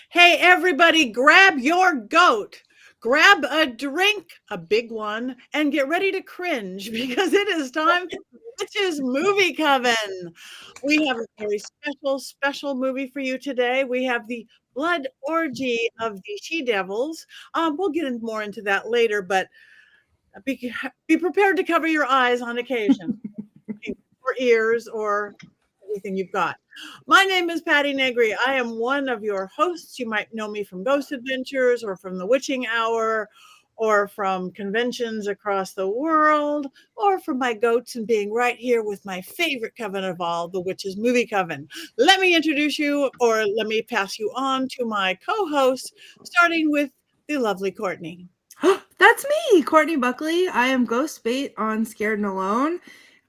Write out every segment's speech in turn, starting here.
Hey, everybody, grab your goat, grab a drink, a big one, and get ready to cringe because it is time for Witch's Movie Coven. We have a very special movie for you today. We have the blood orgy of the she devils. We'll get more into that later, but be prepared to cover your eyes on occasion, or ears, or anything you've got. My name is Patti Negri. I am one of your hosts. You might know me from Ghost Adventures or from the Witching Hour or from conventions across the world or from my goats and being right here with my favorite coven of all, the Witches Movie Coven. Let me introduce you, or let me pass you on to my co-host, starting with the lovely Courtney. That's me, Courtney Buckley. I am Ghost Bait on Scared and Alone.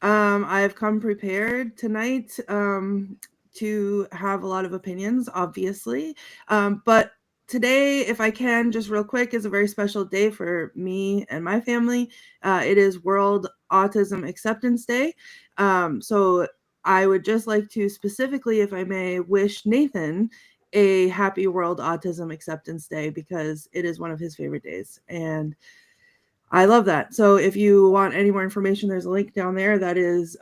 I have come prepared tonight to have a lot of opinions, obviously. But today, if I can, just real quick, is a very special day for me and my family. It is World Autism Acceptance Day. So I would just like to specifically, if I may, wish Nathan a happy World Autism Acceptance Day because it is one of his favorite days. And I love that. So if you want any more information, there's a link down there that is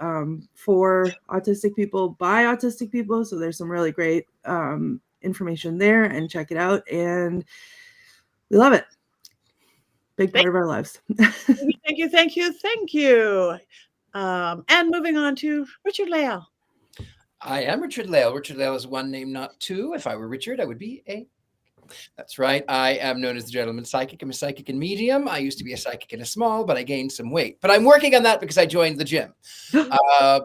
for autistic people by autistic people. So there's some really great information there, and check it out. And we love it. Big part of our lives. Thank you. And moving on to Richard-Lael. I am Richard-Lael. Richard-Lael is one name, not two. If I were Richard, I would be a. That's right. I am known as the gentleman psychic. I'm a psychic and medium. I used to be a psychic in a small, but I gained some weight. But I'm working on that because I joined the gym.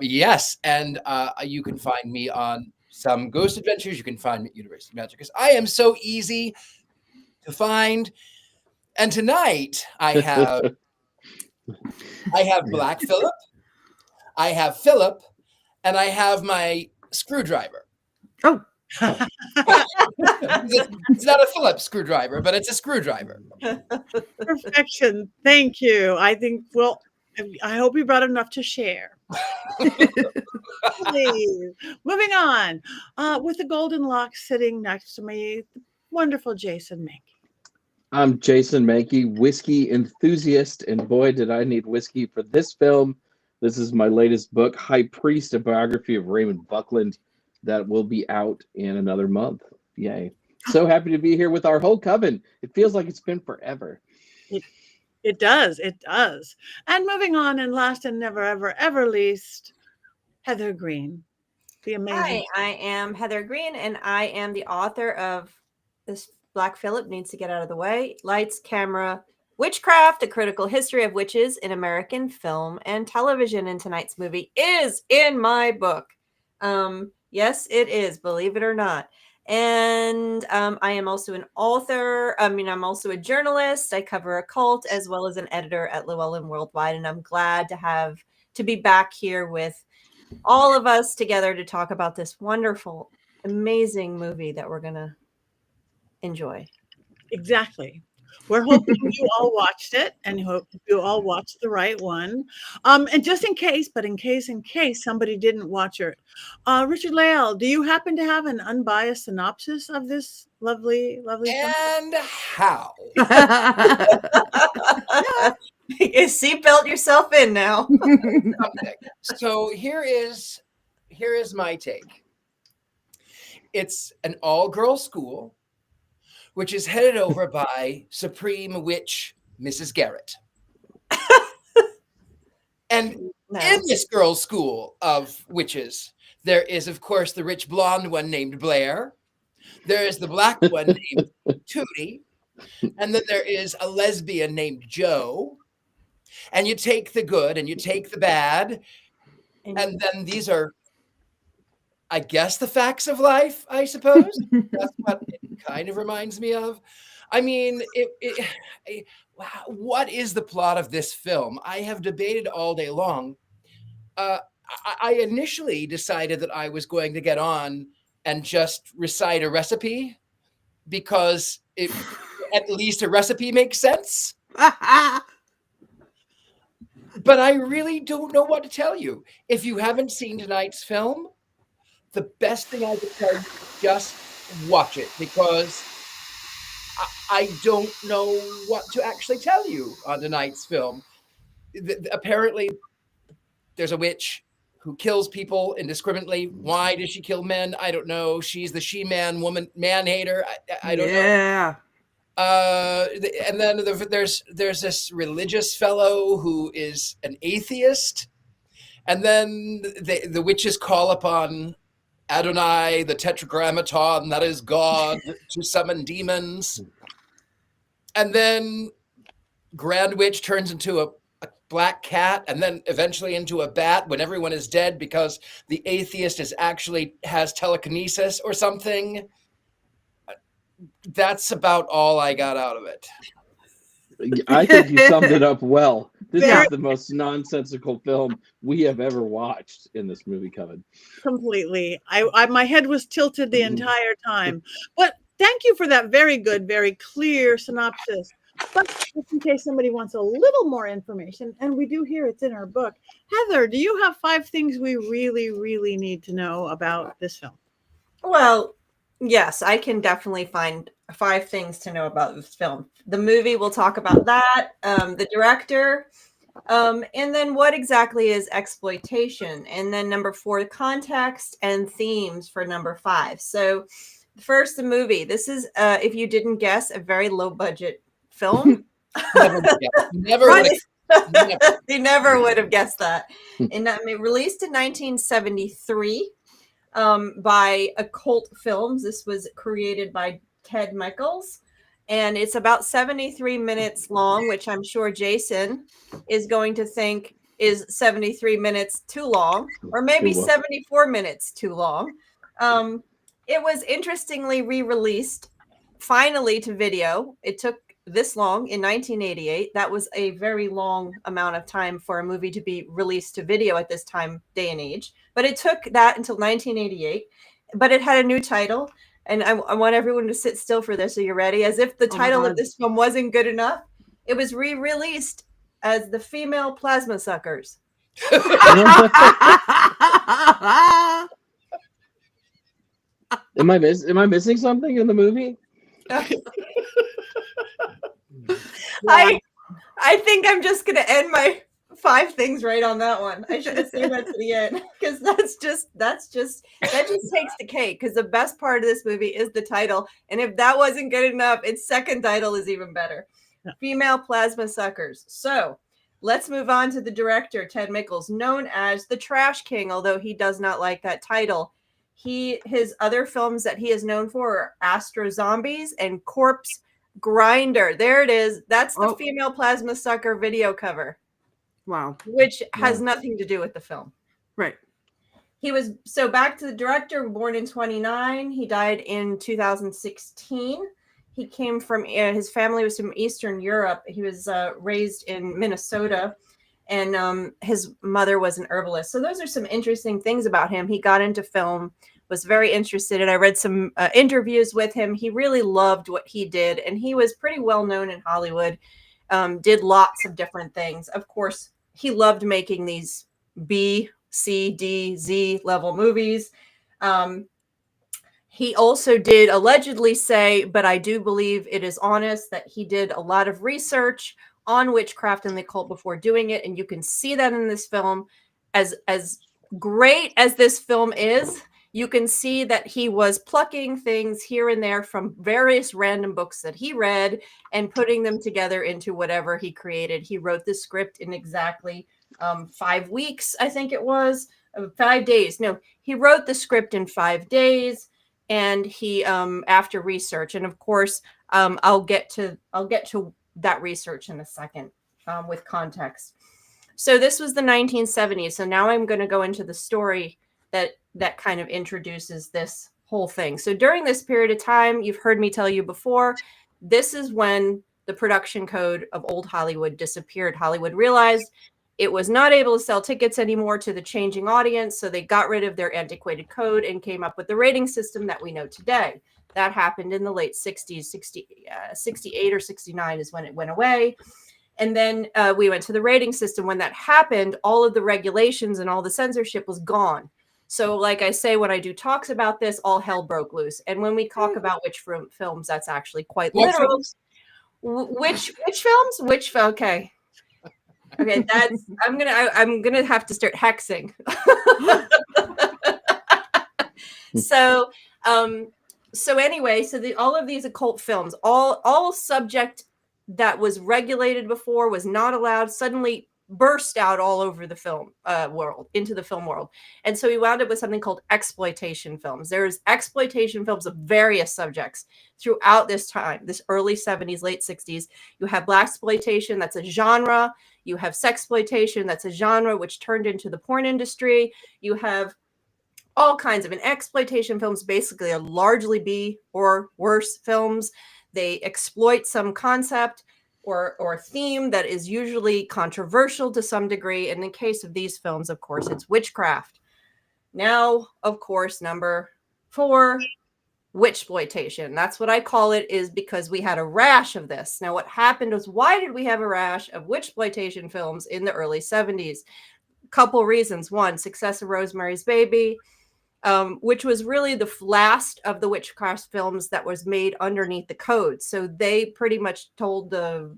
Yes. And you can find me on some Ghost Adventures. You can find me at University of Magic. I am so easy to find. And tonight I have Black Phillip. I have Philip. And I have my screwdriver. Oh. It's not a Phillips screwdriver, but it's a screwdriver. Perfection. Thank you. I think, well, I hope you brought enough to share. Please. Moving on. With the golden locks sitting next to me, the wonderful Jason Mankey. I'm Jason Mankey, whiskey enthusiast, and boy, did I need whiskey for this film. This is my latest book, High Priest, a biography of Raymond Buckland, that will be out in another month. Yay. So happy to be here with our whole coven. It feels like it's been forever. It does. And moving on, and last and never, ever least, Heather Greene. The amazing. Hi, I am Heather Greene, and I am the author of this Black Phillip Needs to Get Out of the Way, Lights, Camera, Witchcraft, A Critical History of Witches in American Film and Television. And tonight's movie is in my book. Yes, it is, believe it or not. And I am also an author. I'm also a journalist. I cover occult as well as an editor at Llewellyn Worldwide. And I'm glad to be back here with all of us together to talk about this wonderful, amazing movie that we're going to enjoy. Exactly. We're hoping you all watched it and hope you all watched the right one. And just in case somebody didn't watch it, Richard-Lael, do you happen to have an unbiased synopsis of this lovely And how? Seatbelt yourself in now. So here is my take. It's an all-girl school, which is headed over by Supreme Witch Mrs. Garrett. And in this girls' school of witches, there is, of course, the rich blonde one named Blair. There is the black one named Tootie. And then there is a lesbian named Jo. And you take the good and you take the bad. And then these are, I guess, the facts of life, I suppose. That's what it kind of reminds me of. I mean, what is the plot of this film? I have debated all day long. I initially decided that I was going to get on and just recite a recipe because at least a recipe makes sense. But I really don't know what to tell you. If you haven't seen tonight's film, the best thing I can tell you is just watch it, because I don't know what to actually tell you on tonight's film. Apparently, there's a witch who kills people indiscriminately. Why does she kill men? I don't know. She's the she-man woman, man-hater. I don't know. Yeah. And then there's this religious fellow who is an atheist. And then the witches call upon Adonai, the tetragrammaton, that is God, to summon demons. And then Grand Witch turns into a black cat, and then eventually into a bat when everyone is dead because the atheist has telekinesis or something. That's about all I got out of it. I think you summed it up well. This Very- is the most nonsensical film we have ever watched in this movie, Coven. Completely. I my head was tilted the entire time. But thank you for that very good, very clear synopsis. But just in case somebody wants a little more information, and we do hear it's in our book, Heather, do you have 5 things we really, really need to know about this film? Well, yes, I can definitely find 5 things to know about this film. The movie, we'll talk about that. The director, and then what exactly is exploitation? And then number 4, context and themes for number 5. So first, the movie. This is, if you didn't guess, a very low budget film. Never. You never would have guessed that. And it released in 1973 by Occult Films. This was created by Ted Michaels, and it's about 73 minutes long, which I'm sure Jason is going to think is 73 minutes too long, or maybe 74 minutes too long. It was interestingly re-released finally to video. It took this long in 1988. That was a very long amount of time for a movie to be released to video at this time, day and age. But it took that until 1988. But it had a new title. And I want everyone to sit still for this. Are you ready? As if the title of this film wasn't good enough, it was re-released as The Female Plasma Suckers. Am I missing something in the movie? I think I'm just gonna end my 5 things right on that one. I should have saved that to the end, because that just takes the cake. Because the best part of this movie is the title, and if that wasn't good enough, its second title is even better. Female Plasma Suckers. So let's move on to the director, Ted Michaels, known as the Trash King, although he does not like that title. His other films that he is known for are Astro Zombies and Corpse Grinder. There it is. That's the Female Plasma Sucker video cover. Wow. Which has nothing to do with the film. Right. Back to the director, born in 1929. He died in 2016. He came from, his family was from Eastern Europe. He was raised in Minnesota, and his mother was an herbalist. So those are some interesting things about him. He got into film, was very interested, and I read some interviews with him. He really loved what he did, and he was pretty well known in Hollywood, did lots of different things. Of course, he loved making these B, C, D, Z level movies. He also did allegedly say, but I do believe it is honest, that he did a lot of research on witchcraft and the occult before doing it. And you can see that in this film. As great as this film is, you can see that he was plucking things here and there from various random books that he read and putting them together into whatever he created. He wrote the script in exactly 5 weeks, I think it was, 5 days. No, he wrote the script in 5 days, and he after research. And of course, I'll get to that research in a second with context. So this was the 1970s. So now I'm going to go into the story that kind of introduces this whole thing. So during this period of time, you've heard me tell you before, this is when the production code of old Hollywood disappeared. Hollywood realized it was not able to sell tickets anymore to the changing audience, so they got rid of their antiquated code and came up with the rating system that we know today. That happened in the late 60s, 68 or 69 is when it went away. And then we went to the rating system. When that happened, all of the regulations and all the censorship was gone. So, like I say, when I do talks about this, all hell broke loose. And when we talk about witch films, that's actually quite What literal. films? Which films? Okay. Okay, that's I'm gonna have to start hexing. So anyway, all of these occult films, all subject that was regulated before, was not allowed, suddenly burst out all over the film world, into the film world. And so we wound up with something called exploitation films. There's exploitation films of various subjects throughout this time, this early 70s, late 60s. You have blaxploitation, that's a genre. You have sexploitation, that's a genre which turned into the porn industry. You have all kinds of, and exploitation films basically are largely B or worse films. They exploit some concept or theme that is usually controversial to some degree. And in the case of these films, of course, it's witchcraft. Now, of course, number 4, witchploitation. That's what I call it, is because we had a rash of this. Now, what happened was, why did we have a rash of witchploitation films in the early 70s? Couple reasons. One, success of Rosemary's Baby, which was really the last of the witchcraft films that was made underneath the code. So they pretty much told the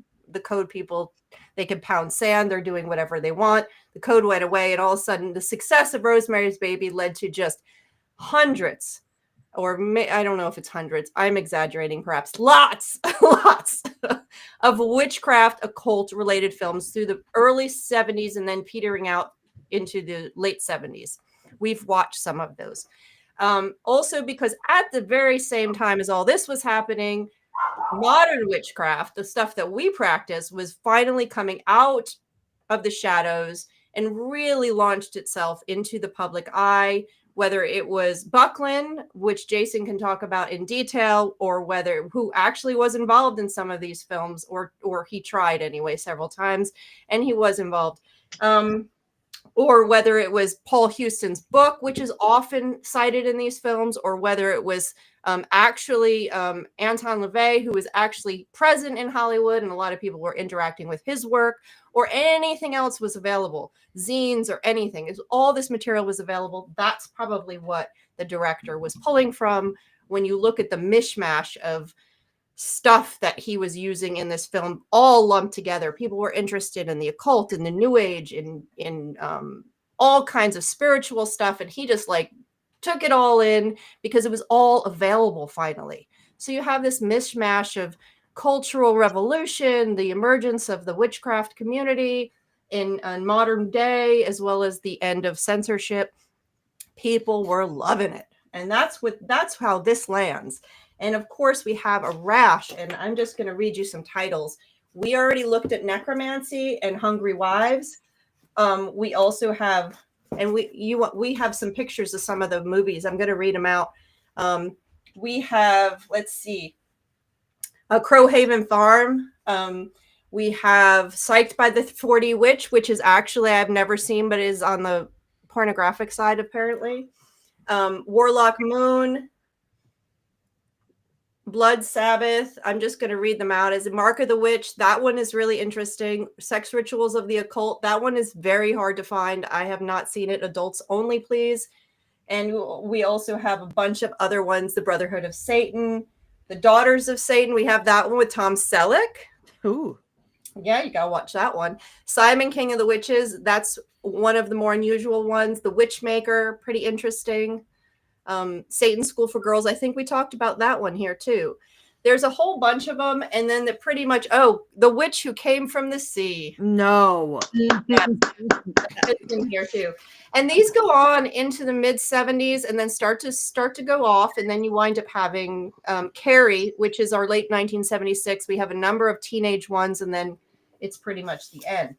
code people they can pound sand, they're doing whatever they want. The code went away, and all of a sudden the success of Rosemary's Baby led to just hundreds, or I don't know if it's hundreds, I'm exaggerating, perhaps lots of witchcraft occult related films through the early 70s and then petering out into the late 70s. We've watched some of those. Also, because at the very same time as all this was happening, modern witchcraft, the stuff that we practice, was finally coming out of the shadows and really launched itself into the public eye, whether it was Buckley, which Jason can talk about in detail, or whether who actually was involved in some of these films, or he tried anyway several times, and he was involved. Or whether it was Paul Huston's book, which is often cited in these films, or whether it was actually Anton LaVey, who was actually present in Hollywood, and a lot of people were interacting with his work, or anything else was available, zines or anything. If all this material was available, that's probably what the director was pulling from when you look at the mishmash of stuff that he was using in this film, all lumped together. People were interested in the occult, in the new age, in all kinds of spiritual stuff, and he just like took it all in because it was all available finally. So you have this mishmash of cultural revolution, the emergence of the witchcraft community in modern day, as well as the end of censorship. People were loving it, and that's how this lands. And of course, we have a rash, and I'm just going to read you some titles. We already looked at Necromancy and Hungry Wives. We also have, and we have some pictures of some of the movies. I'm going to read them out. We have, let's see, Crowhaven Farm. We have Psyched by the 40 Witch, which is actually I've never seen, but is on the pornographic side apparently. Warlock Moon. Blood Sabbath. I'm just going to read them out. As a Mark of the Witch, that one is really interesting. Sex Rituals of the Occult, that one is very hard to find. I have not seen it. Adults only, please. And we also have a bunch of other ones. The Brotherhood of Satan, The Daughters of Satan. We have that one with Tom Selleck. Ooh. Yeah, you got to watch that one. Simon, King of the Witches, that's one of the more unusual ones. The Witchmaker, pretty interesting. Satan's School for Girls, I think we talked about that one here too. There's a whole bunch of them, and then the pretty much The Witch Who Came from the Sea. No. That's in here too. And these go on into the mid 70s and then start to go off, and then you wind up having Carrie, which is our late 1976. We have a number of teenage ones, and then it's pretty much the end.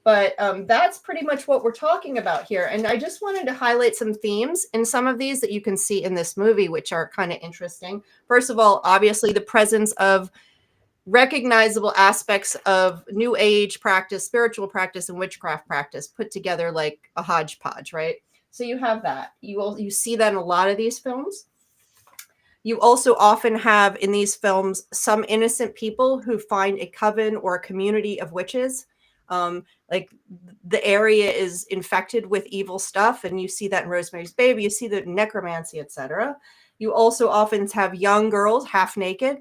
But that's pretty much what we're talking about here. And I just wanted to highlight some themes in some of these that you can see in this movie, which are kind of interesting. First of all, obviously, the presence of recognizable aspects of New Age practice, spiritual practice, and witchcraft practice put together like a hodgepodge, right? So you have that. You see that in a lot of these films. You also often have in these films some innocent people who find a coven or a community of witches. Like the area is infected with evil stuff, and you see that in Rosemary's Baby. You see the necromancy, etc. You also often have young girls half naked.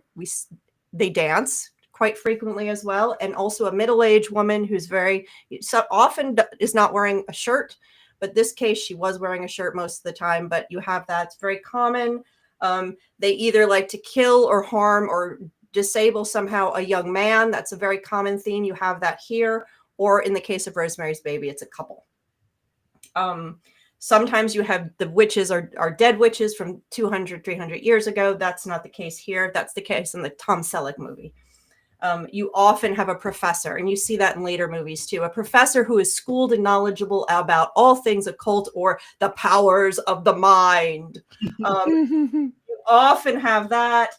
They dance quite frequently as well, and also a middle-aged woman who's very so often is not wearing a shirt. But this case, she was wearing a shirt most of the time. But you have that. It's very common. They either like to kill or harm or disable somehow a young man. That's a very common theme. You have that here. Or in the case of Rosemary's Baby, it's a couple. Sometimes you have the witches are dead witches from 200, 300 years ago. That's not the case here. That's the case in the Tom Selleck movie. You often have a professor, and you see that in later movies too, a professor who is schooled and knowledgeable about all things occult or the powers of the mind. You often have that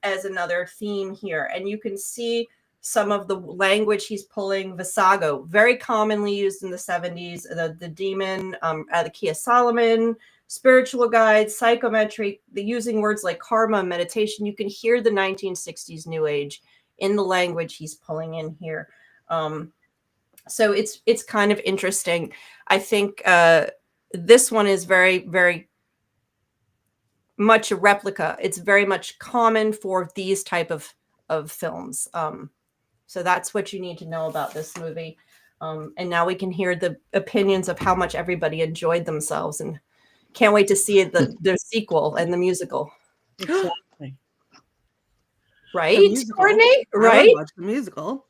as another theme here. And you can see some of the language he's pulling. Visago, very commonly used in the 70s, the demon, the Key of Solomon, spiritual guides, psychometry, the using words like karma, meditation. You can hear the 1960s New Age in the language he's pulling in here. So it's kind of interesting. I think this one is very, very much a replica. It's very much common for these type of films. So that's what you need to know about this movie. And now we can hear the opinions of how much everybody enjoyed themselves, and can't wait to see the sequel and the musical. Exactly. Right, musical. Courtney? I Right? would watch the musical.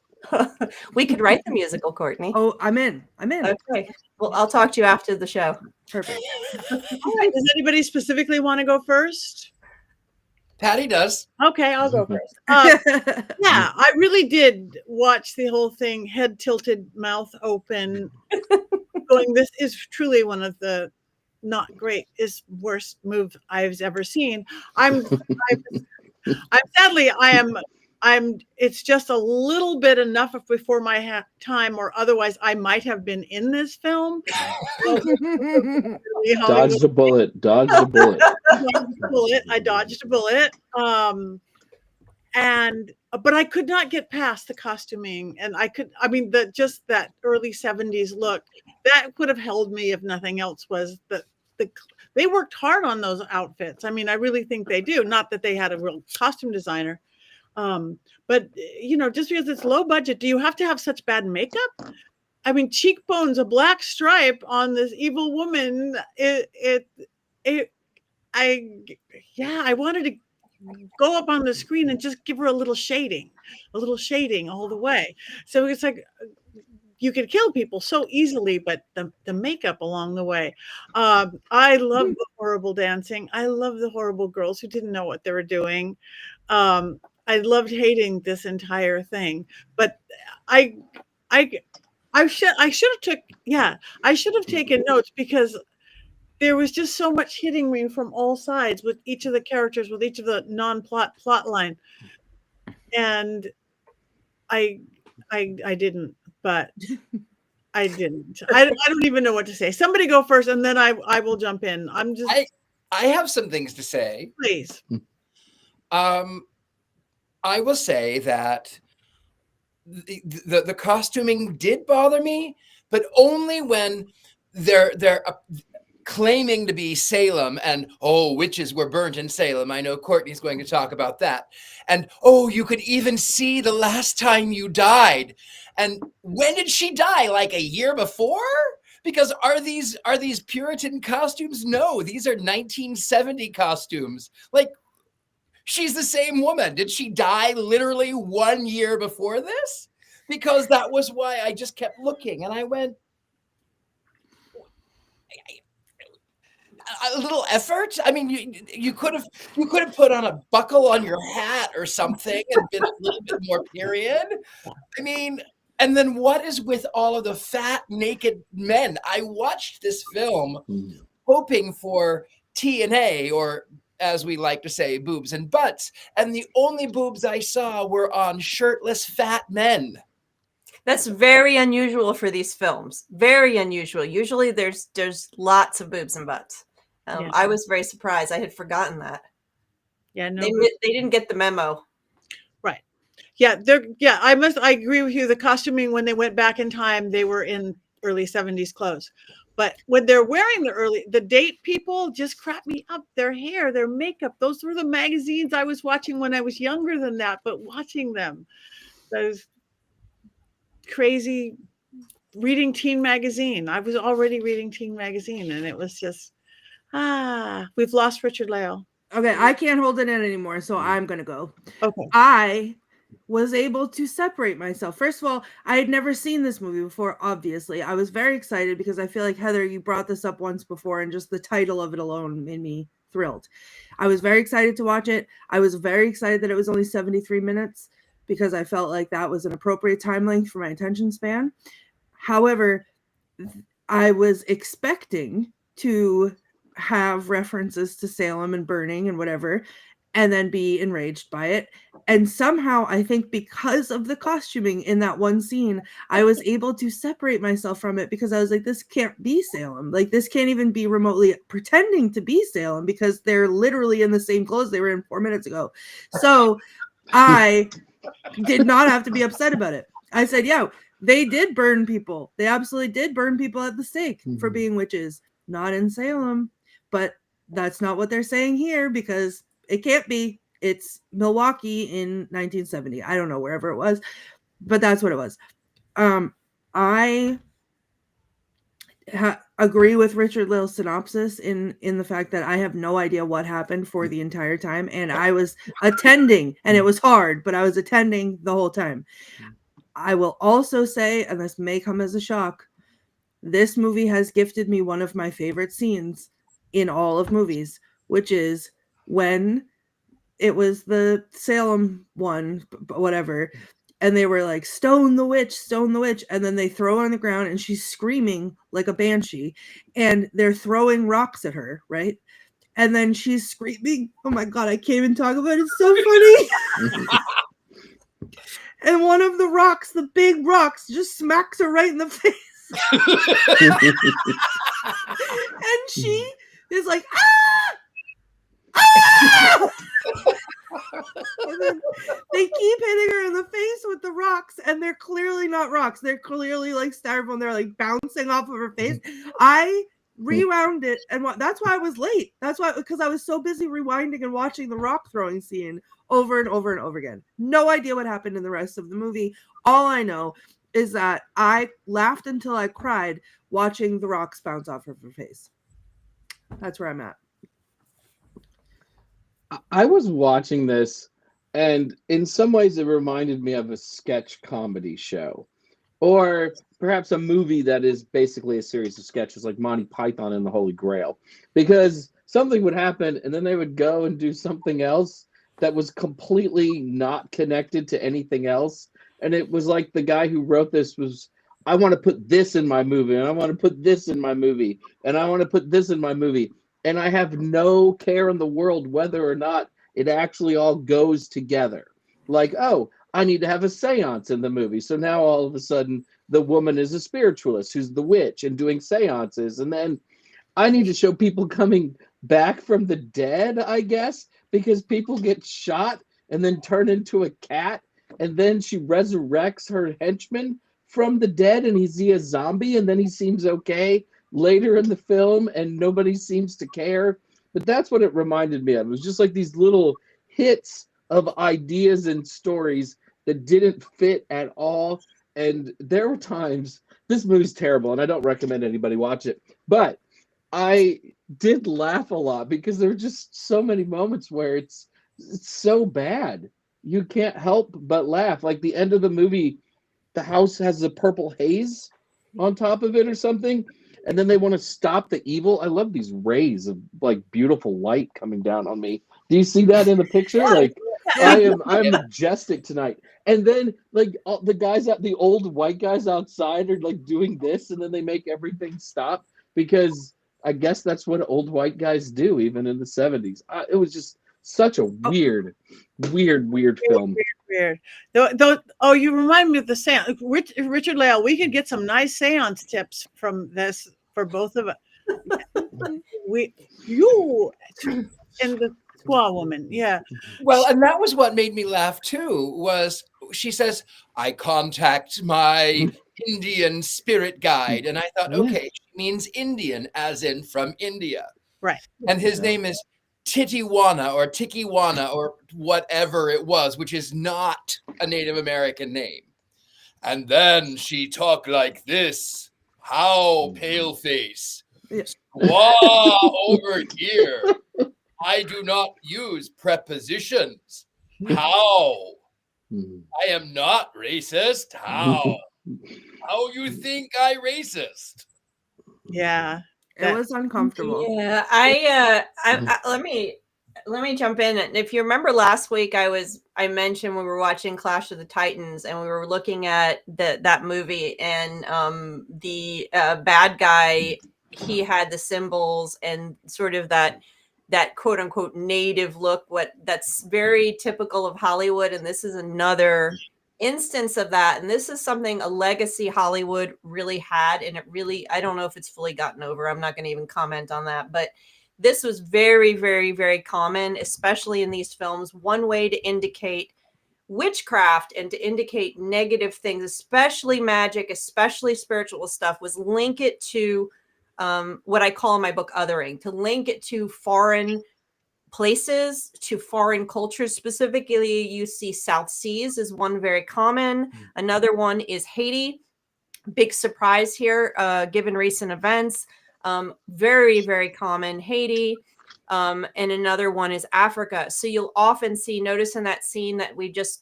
We could write the musical, Courtney. Oh, I'm in. Okay. Well, I'll talk to you after the show. Perfect. All right. Does anybody specifically want to go first? Patty does. Okay, I'll go first. Yeah, I really did watch the whole thing, head tilted, mouth open, going, this is truly one of the not great, is worst move I've ever seen. I'm sadly, it's just a little bit enough before my time, or otherwise I might have been in this film. Dodged a bullet. Dodged a bullet. I dodged a bullet. But I could not get past the costuming, and just that early 70s look that could have held me if nothing else. Was they worked hard on those outfits. I mean, I really think they do. Not that they had a real costume designer, but just because it's low budget, do you have to have such bad makeup? I mean, cheekbones, a black stripe on this evil woman. I wanted to go up on the screen and just give her a little shading all the way. So it's like, you could kill people so easily, but the makeup along the way. I love the horrible dancing. I love the horrible girls who didn't know what they were doing. I loved hating this entire thing, but I should have taken notes, because there was just so much hitting me from all sides with each of the characters, with each of the non-plot line. And I didn't, but I didn't. I don't even know what to say. Somebody go first, and then I will jump in. I have some things to say. Please. I will say that the costuming did bother me, but only when they're claiming to be Salem, and witches were burnt in Salem. I know Courtney's going to talk about that. And you could even see the last time you died. And when did she die? Like a year before? Because are these Puritan costumes? No, these are 1970 costumes. Like, she's the same woman. Did she die literally 1 year before this? Because that was why I just kept looking, and I went, a little effort. I mean, you could have put on a buckle on your hat or something and been a little bit more period. I mean, and then what is with all of the fat naked men? I watched this film hoping for T&A, or as we like to say, boobs and butts, and the only boobs I saw were on shirtless fat men. That's very unusual for these films. Very unusual. Usually there's lots of boobs and butts. Yeah. I was very surprised. I had forgotten that. Yeah, no. They didn't get the memo. Right. Yeah, I agree with you. The costuming, when they went back in time, they were in early 70s clothes. But when they're wearing the date people just crap me up. Their hair, their makeup, those were the magazines I was watching when I was younger than that, but watching them, those crazy reading teen magazine. I was already reading teen magazine, and it was just, we've lost Richard-Lael. Okay, I can't hold it in anymore, so I'm gonna go. Okay. I was able to separate myself. First of all, I had never seen this movie before, obviously. I was very excited because I feel like, Heather, you brought this up once before, and just the title of it alone made me thrilled. I was very excited to watch it. I was very excited that it was only 73 minutes because I felt like that was an appropriate time length for my attention span. However, I was expecting to have references to Salem and burning and whatever, and then be enraged by it. And somehow, I think because of the costuming in that one scene, I was able to separate myself from it because I was like, this can't be Salem. Like, this can't even be remotely pretending to be Salem because they're literally in the same clothes they were in 4 minutes ago. So I did not have to be upset about it. I said, yeah, they did burn people. They absolutely did burn people at the stake for being witches. Not in Salem, but that's not what they're saying here because it can't be. It's Milwaukee in 1970. I don't know, wherever it was, but that's what it was. I agree with Richard-Lael's synopsis in the fact that I have no idea what happened for the entire time, and I was attending, and it was hard, but I was attending the whole time. I will also say, and this may come as a shock, this movie has gifted me one of my favorite scenes in all of movies, which is when it was the Salem one, whatever, and they were like, stone the witch, and then they throw her on the ground and she's screaming like a banshee, and they're throwing rocks at her, right? And then she's screaming, oh my god, I can't even talk about it, it's so funny. And one of the rocks, the big rocks, just smacks her right in the face. And she is like, ah! And then they keep hitting her in the face with the rocks, and they're clearly not rocks. They're clearly like styrofoam. They're like bouncing off of her face. I rewound it, and that's why I was late. That's why, because I was so busy rewinding and watching the rock throwing scene over and over and over again. No idea what happened in the rest of the movie. All I know is that I laughed until I cried watching the rocks bounce off of her face. That's where I'm at. I was watching this, and in some ways it reminded me of a sketch comedy show, or perhaps a movie that is basically a series of sketches like Monty Python and the Holy Grail, because something would happen and then they would go and do something else that was completely not connected to anything else. And it was like the guy who wrote this was, I want to put this in my movie, and I want to put this in my movie, and I want to put this in my movie. And I have no care in the world whether or not it actually all goes together. Like, oh, I need to have a seance in the movie. So now all of a sudden the woman is a spiritualist who's the witch and doing seances. And then I need to show people coming back from the dead, I guess, because people get shot and then turn into a cat. And then she resurrects her henchman from the dead, and he's a zombie, and then he seems okay later in the film, and nobody seems to care. But that's what it reminded me of. It was just like these little hits of ideas and stories that didn't fit at all. And there were times, this movie's terrible, and I don't recommend anybody watch it, but I did laugh a lot because there were just so many moments where it's so bad. You can't help but laugh. Like the end of the movie, the house has a purple haze on top of it or something, and then they want to stop the evil. I love these rays of like beautiful light coming down on me. Do you see that in the picture? Like I'm majestic tonight. And then like the guys out, the old white guys outside are like doing this, and then they make everything stop because I guess that's what old white guys do, even in the 70s. It was just such a weird film. Weird. Oh, you remind me of the seance. Richard-Lael, we could get some nice seance tips from this for both of us. And the squaw woman. Yeah. Well, and that was what made me laugh too, was she says, I contact my Indian spirit guide. And I thought, okay, she means Indian, as in from India. Right. And his name is Titiwana or Tikiwana or whatever it was, which is not a Native American name. And then she talked like this. How, pale face? Squaw over here. I do not use prepositions. How? I am not racist. How? How you think I racist? Yeah. It was uncomfortable. Yeah, let me jump in. And if you remember last week, I mentioned we were watching Clash of the Titans, and we were looking at that movie, and the bad guy, he had the symbols and sort of that quote unquote native look, that's very typical of Hollywood, and this is another instance of that. And this is something, a legacy Hollywood really had, and it really, I don't know if it's fully gotten over. I'm not going to even comment on that, but this was very, very, very common, especially in these films. One way to indicate witchcraft and to indicate negative things, especially magic, especially spiritual stuff, was link it to what I call in my book othering, to link it to foreign places, to foreign cultures. Specifically, you see South Seas is one very common. Another one is Haiti. Big surprise here, given recent events. Very, very common, Haiti. And another one is Africa. So you'll often see, notice in that scene that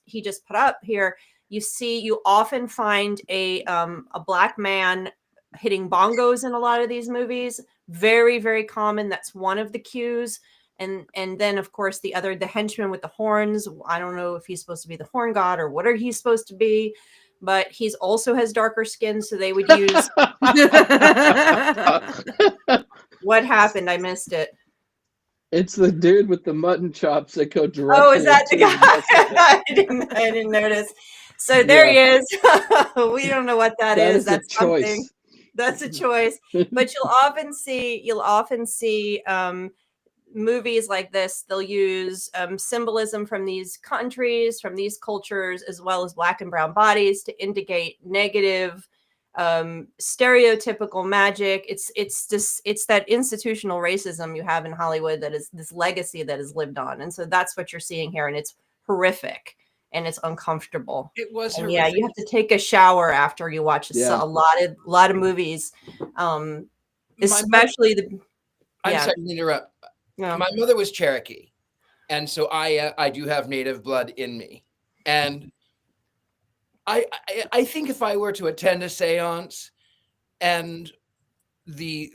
he just put up here, you often find a black man hitting bongos in a lot of these movies. Very, very common. That's one of the cues. And then, of course, the henchman with the horns. I don't know if he's supposed to be the horn god or what he's supposed to be, but he's also has darker skin. So they would use. What happened? I missed it. It's the dude with the mutton chops that go directly. Oh, is that the guy? I didn't notice. So there he is. We don't know what that is. That's something. That's a choice. But you'll often see movies like this. They'll use symbolism from these countries, from these cultures, as well as black and brown bodies to indicate negative, stereotypical magic. It's that institutional racism you have in Hollywood that is this legacy that is lived on. And so that's what you're seeing here. And it's horrific and it's uncomfortable. It was horrific. Yeah, you have to take a shower after you watch a lot of movies. Especially I'm sorry to interrupt. No. My mother was Cherokee, and so I do have Native blood in me. And I think if I were to attend a seance and the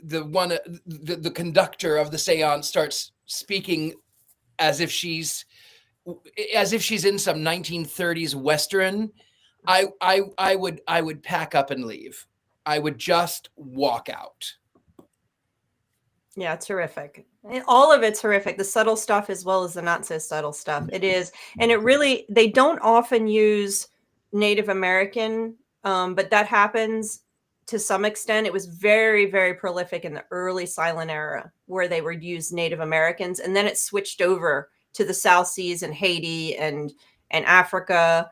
conductor of the seance starts speaking as if she's in some 1930s Western, I would pack up and leave. I would just walk out. Yeah, it's horrific. All of it's horrific. The subtle stuff as well as the not so subtle stuff. It is. And they don't often use Native American, but that happens to some extent. It was very, very prolific in the early silent era where they would use Native Americans. And then it switched over to the South Seas and Haiti and Africa.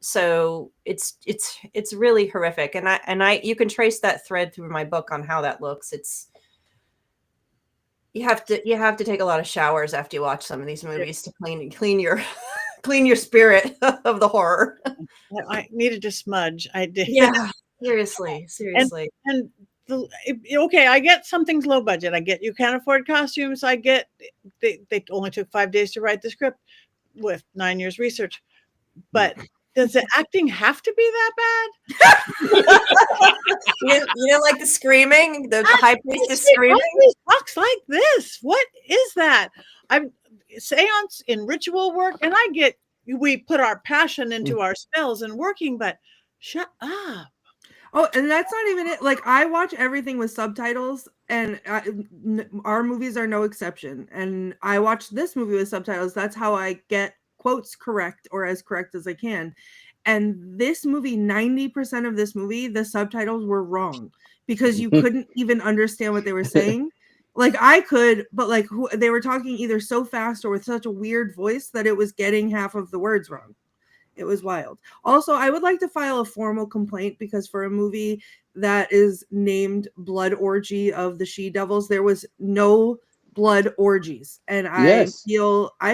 So it's really horrific. And you can trace that thread through my book on how that looks. You have to take a lot of showers after you watch some of these movies to clean your spirit of the horror. I needed to smudge. I did. Yeah, seriously. Okay, I get something's low budget. I get you can't afford costumes. I get they only took 5 days to write the script with 9 years research. But does the acting have to be that bad? You don't like the screaming? The high priestess screaming? Talks like this. What is that? I'm seance in ritual work, and we put our passion into our spells and working, but shut up. Oh, and that's not even it. Like, I watch everything with subtitles, and our movies are no exception. And I watch this movie with subtitles. That's how I get quotes correct, or as correct as I can. And this movie, 90% of this movie, the subtitles were wrong because you couldn't even understand what they were saying. Like I could, but like they were talking either so fast or with such a weird voice that it was getting half of the words wrong. It was wild. Also, I would like to file a formal complaint because for a movie that is named Blood Orgy of the She-Devils, there was no blood orgies, and I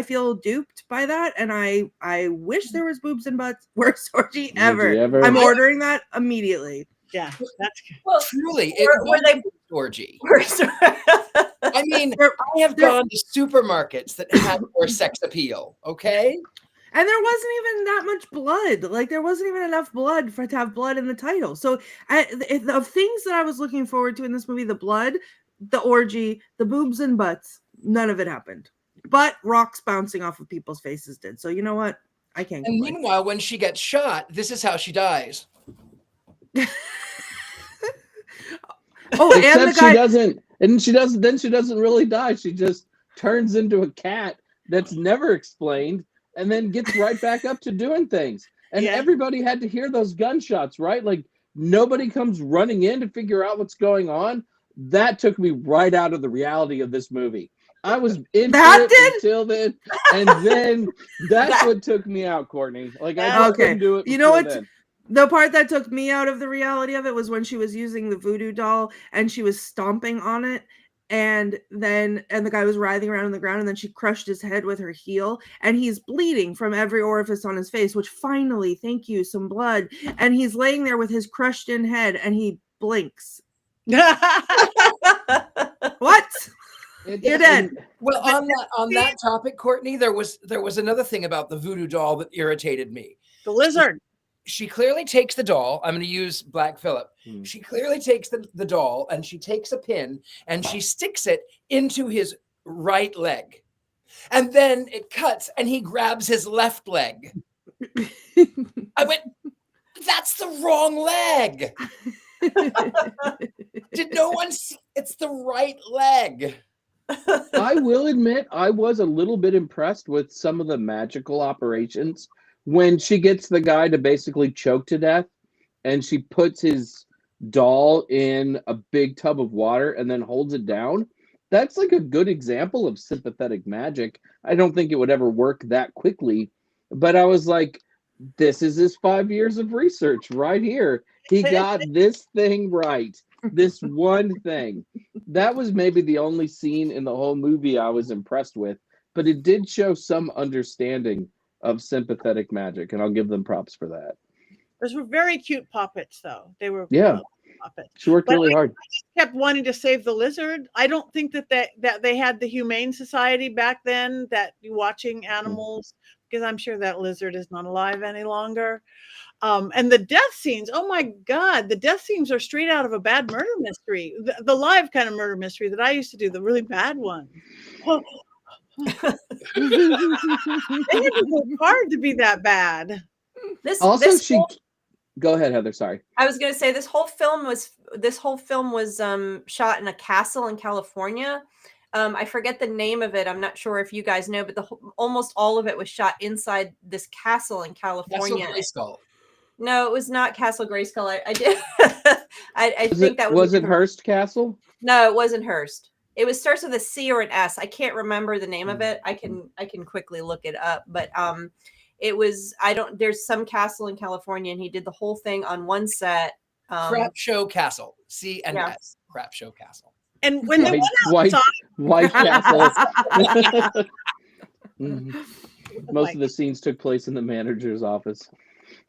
feel duped by that, and I wish there was boobs and butts. Worst orgy ever. I'm ordering that immediately. Yeah, that's truly were they orgy. I mean, I have gone to supermarkets that had more sex appeal. Okay. And there wasn't even that much blood. Like there wasn't even enough blood to have blood in the title. So the things that I was looking forward to in this movie, the blood, the orgy, the boobs and butts, none of it happened. But rocks bouncing off of people's faces did. So you know what? I can't. And meanwhile, when she gets shot, this is how she dies. Except the guy she doesn't, and she doesn't. Then she doesn't really die. She just turns into a cat that's never explained, and then gets right back up to doing things. And everybody had to hear those gunshots, right? Like nobody comes running in to figure out what's going on. That took me right out of the reality of this movie. I was into it until then, and then that's what took me out, Courtney. Like I couldn't do it. You know what? Then. The part that took me out of the reality of it was when she was using the voodoo doll and she was stomping on it, and the guy was writhing around on the ground, and then she crushed his head with her heel, and he's bleeding from every orifice on his face, which finally, thank you, some blood, and he's laying there with his crushed in head, and he blinks. What? You're dead. Well, on that topic, Courtney, there was another thing about the voodoo doll that irritated me. The lizard. She clearly takes the doll. I'm going to use Black Phillip. She clearly takes the doll, and she takes a pin and she sticks it into his right leg. And then it cuts and he grabs his left leg. I went, that's the wrong leg. Did no one see? It's the right leg. I will admit I was a little bit impressed with some of the magical operations when she gets the guy to basically choke to death and she puts his doll in a big tub of water and then holds it down. That's like a good example of sympathetic magic. I don't think it would ever work that quickly, but I was like, this is his 5 years of research right here. He got this thing right. This one thing. That was maybe the only scene in the whole movie I was impressed with, but it did show some understanding of sympathetic magic, and I'll give them props for that. Those were very cute puppets, though. They were puppets. She worked really hard. I just kept wanting to save the lizard. I don't think that they had the Humane Society back then that watching animals, because I'm sure that lizard is not alive any longer. And the death scenes, oh my God, the death scenes are straight out of a bad murder mystery. The live kind of murder mystery that I used to do, the really bad one. Oh. They had to work hard to be that bad. Go ahead, Heather. Sorry. I was going to say this whole film was shot in a castle in California. I forget the name of it. I'm not sure if you guys know, but almost all of it was shot inside this castle in California. Castle Grayskull. No, it was not Castle Grayskull. I did. I think that was it Hearst Castle? No, it wasn't Hearst. It starts with a C or an S. I can't remember the name of it. I can quickly look it up. But it was there's some castle in California, and he did the whole thing on one set. Crap Show Castle. C and S. Crap Show Castle. And when they went outside, White Castle. Most of the scenes took place in the manager's office.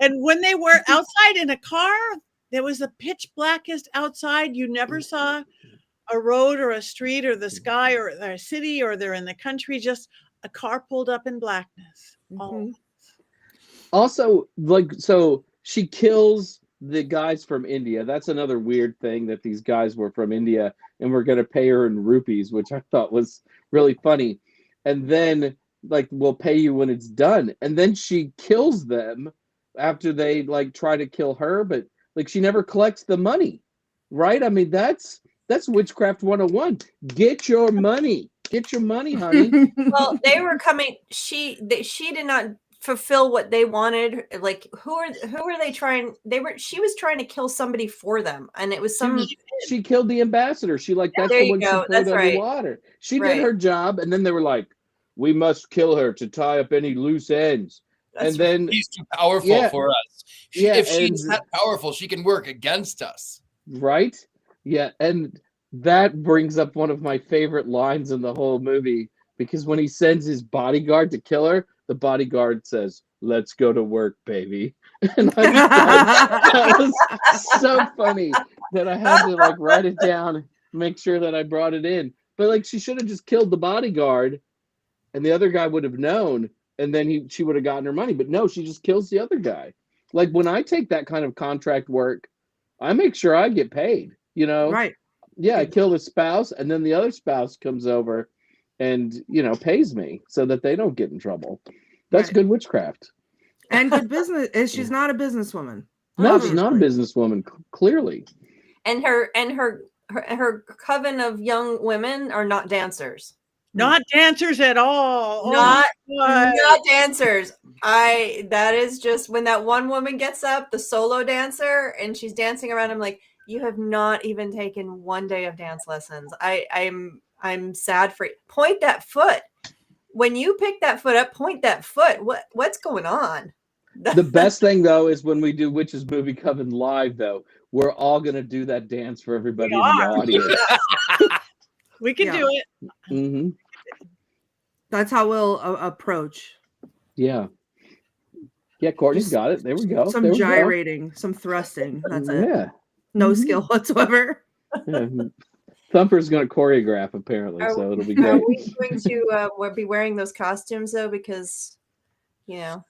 And when they were outside in a car, there was the pitch blackest outside. You never saw a road or a street or the sky or a city, or they're in the country, just a car pulled up in blackness. Also, so she kills the guys from India. That's another weird thing, that these guys were from India and we're going to pay her in rupees, which I thought was really funny. And then we'll pay you when it's done. And then she kills them after they try to kill her, but she never collects the money, right? I mean, that's witchcraft 101. Get your money, honey. Well, they were coming. She did not fulfill what they wanted. Like, who are they trying? She was trying to kill somebody for them, and it was she killed the ambassador. She that's there the you one she go. put That's right. underwater. She Right. did her job, and then they were like, "We must kill her to tie up any loose ends." That's and then She's too powerful for us. If she's that powerful, she can work against us. Right? Yeah, and that brings up one of my favorite lines in the whole movie, because when he sends his bodyguard to kill her, the bodyguard says, "Let's go to work, baby." And I that was so funny that I had to like write it down, make sure that I brought it in. But like, she should have just killed the bodyguard, and the other guy would have known, and then she would have gotten her money. But no, she just kills the other guy. Like, when I take that kind of contract work, I make sure I get paid, you know? Right. Yeah, I kill the spouse, and then the other spouse comes over and, pays me so that they don't get in trouble. That's good witchcraft. And good business. She's not a businesswoman. No, she's not a businesswoman, clearly. And her coven of young women are not dancers. Not dancers at all. Not dancers. That is just when that one woman gets up, the solo dancer, and she's dancing around. I'm like, you have not even taken one day of dance lessons. I'm sad for you. Point that foot. When you pick that foot up, point that foot. What's going on? The best thing though is when we do Witches Movie Coven live, though, we're all gonna do that dance for everybody in the audience. We can do it. Mm-hmm. That's how we'll approach. Yeah. Yeah, Courtney's got it. There we go. Some gyrating, some thrusting. That's it. Yeah. No skill whatsoever. Yeah. Thumper's going to choreograph, apparently, so it'll be great. Are we going to be wearing those costumes, though? Because, I'm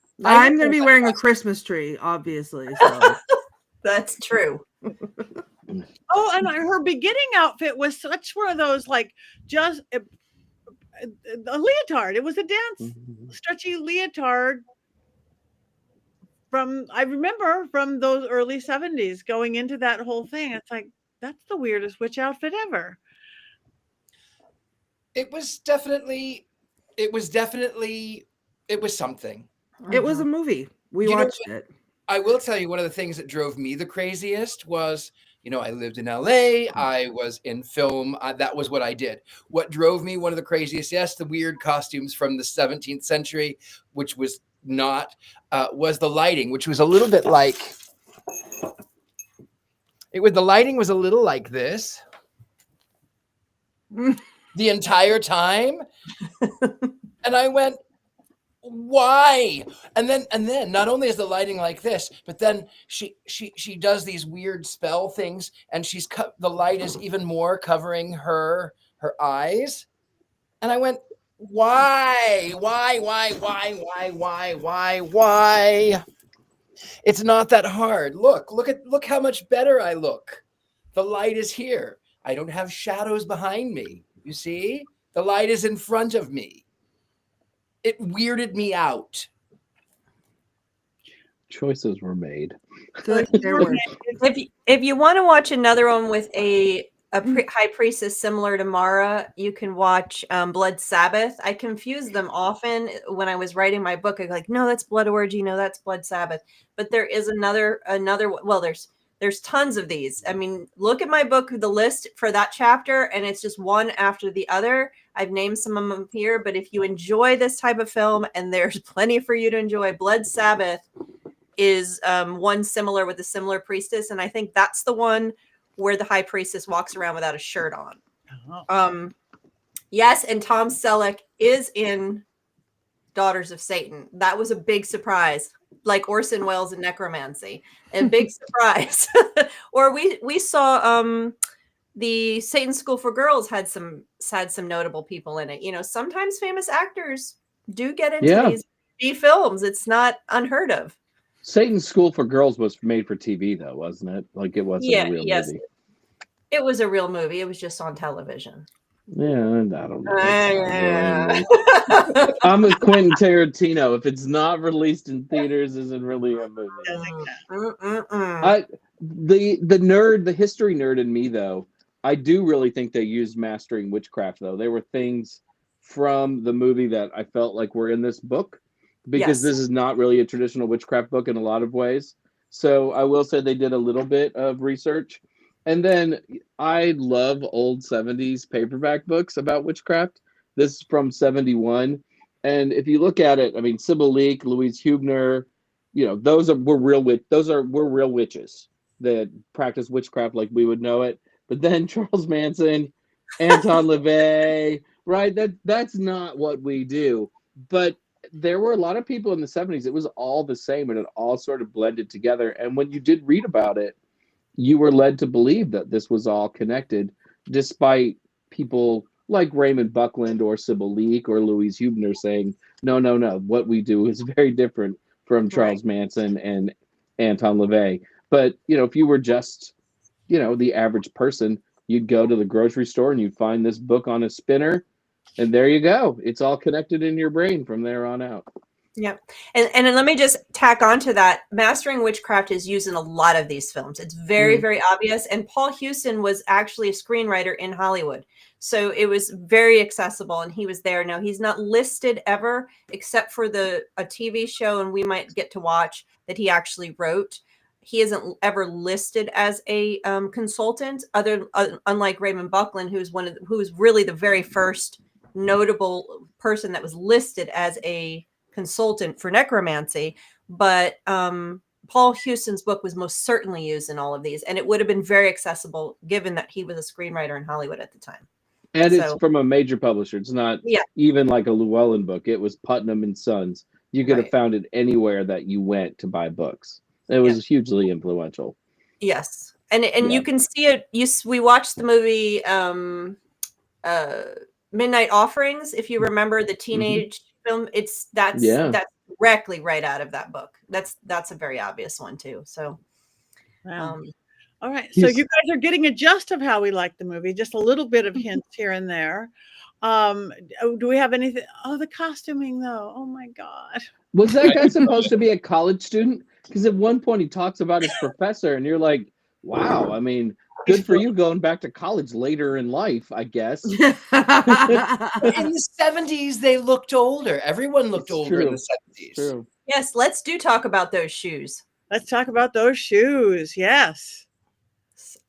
going to be wearing a Christmas tree, obviously. So. That's true. Oh, and her beginning outfit was such one of those, like, just a leotard. It was a dance, stretchy leotard I remember from those early 70s going into that whole thing. It's like, that's the weirdest witch outfit ever. It was definitely something. It was a movie. We watched it. I will tell you, one of the things that drove me the craziest was, I lived in LA. I was in film. That was what I did. What drove me one of the craziest, yes, the weird costumes from the 17th century, which was not, was the lighting, which was a little bit like, the lighting was a little like this the entire time. And I went, why? And then not only is the lighting like this, but then she does these weird spell things, and the light is even more covering her eyes. And I went, why? It's not that hard. Look how much better I look. The light is here. I don't have shadows behind me. You see? The light is in front of me. It weirded me out. Choices were made. If you want to watch another one with a high priestess similar to Mara, you can watch Blood Sabbath. I confuse them often when I was writing my book. I'm like, no, that's Blood Orgy. No, that's Blood Sabbath. But there is another. Well, there's tons of these. I mean, look at my book, the list for that chapter, and it's just one after the other. I've named some of them here, but if you enjoy this type of film, and there's plenty for you to enjoy, Blood Sabbath is one similar with a similar priestess, and I think that's the one where the high priestess walks around without a shirt on. Oh. Yes, and Tom Selleck is in Daughters of Satan. That was a big surprise, like Orson Welles in Necromancy. A big surprise. Or we saw the Satan School for Girls had some notable people in it. Sometimes famous actors do get into these B films. It's not unheard of. Satan's School for Girls was made for TV, though, wasn't it? Like, it wasn't a real movie. It was a real movie. It was just on television. Yeah, I don't know. I'm with Quentin Tarantino. If it's not released in theaters, isn't really a movie. The history nerd in me, though, I do really think they used Mastering Witchcraft, though. There were things from the movie that I felt like were in this book because Yes. this is not really a traditional witchcraft book in a lot of ways. So I will say they did a little bit of research. And then I love old 70s paperback books about witchcraft. This is from 71. And if you look at it, I mean, Sybil Leek, Louise Huebner, you know, were real witches that practice witchcraft like we would know it. But then Charles Manson, Anton LaVey, right? That's not what we do. But there were a lot of people in the 70s. It was all the same, and it all sort of blended together. And when you did read about it, you were led to believe that this was all connected, despite people like Raymond Buckland or Sybil Leek or Louise Huebner saying, no, what we do is very different from Charles Manson and Anton LaVey. But, you know, if you were just, you know, the average person, you'd go to the grocery store and you'd find this book on a spinner, and there you go. It's all connected in your brain from there on out. Yep. And let me just tack on to that. Mastering Witchcraft is used in a lot of these films. It's very, very obvious. And Paul Hewson was actually a screenwriter in Hollywood. So it was very accessible, and he was there. Now, he's not listed ever, except for a TV show, and we might get to watch, that he actually wrote. He isn't ever listed as a consultant, unlike Raymond Buckland, who's really the very first notable person that was listed as a consultant for necromancy. But Paul Hewson's book was most certainly used in all of these, and it would have been very accessible given that he was a screenwriter in Hollywood at the time. And it's from a major publisher. It's not even like a Llewellyn book. It was Putnam and Sons. You could have found it anywhere that you went to buy books. It was hugely influential. Yes. And you can see it. We watched the movie Midnight Offerings, if you remember the teenage film. That's directly right out of that book. That's a very obvious one too. So all right. So you guys are getting a gist of how we like the movie, just a little bit of hints here and there. Do we have anything? Oh, the costuming though. Oh my God. Was that guy supposed to be a college student? Because at one point he talks about his professor, and you're like, wow, I mean, good for you going back to college later in life, I guess. In the 70s, they looked older. Everyone looked older in the 70s. True. Yes, let's talk about those shoes. Let's talk about those shoes. Yes.